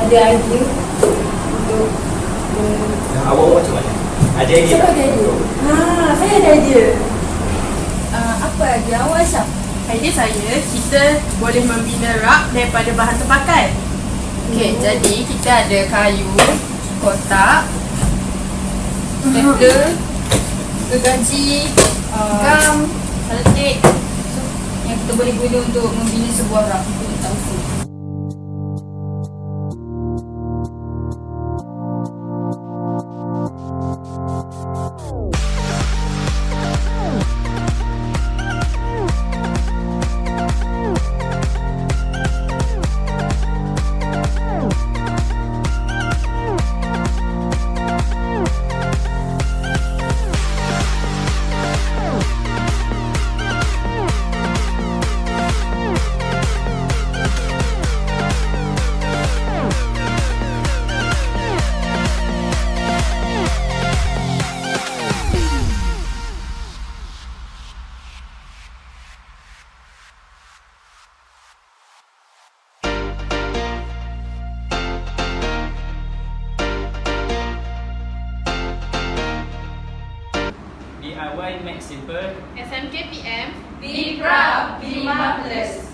ada idea untuk awak macam mana? Ada idea? Siapa ada idea? Saya ada idea. Apa idea awak, Aisyah? Idea saya, kita boleh membina rak daripada bahan terpakai. Okey, jadi kita ada kayu, kotak, stapler, gergaji, gam, selotip yang kita boleh guna untuk membina sebuah rak untuk letak buku. DIY Make Simple SMK PM Be proud, be marvelous.